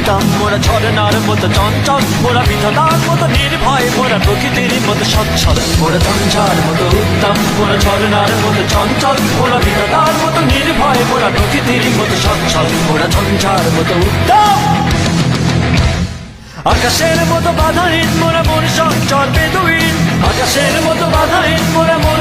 উত্তম, মোরা ঝরনার মতো চঞ্চল, মোরা বিধাতার মতো নির্ভয়, মোরা প্রকৃতির মতো সচ্ছল। মোরা ঝঞ্ঝার মতো উত্তম, মোরা ঝরনার মতো চঞ্চল, মোরা বিধাতার মতো নির্ভয়, মোরা প্রকৃতির মতো সচ্ছল। মোরা ঝঞ্ঝার মতো উত্তম, আকাশের মতো বাধাহীন, মোরা মন সঞ্চর বেদুইন। আকাশের মতো বাধাহীন, মোরা মন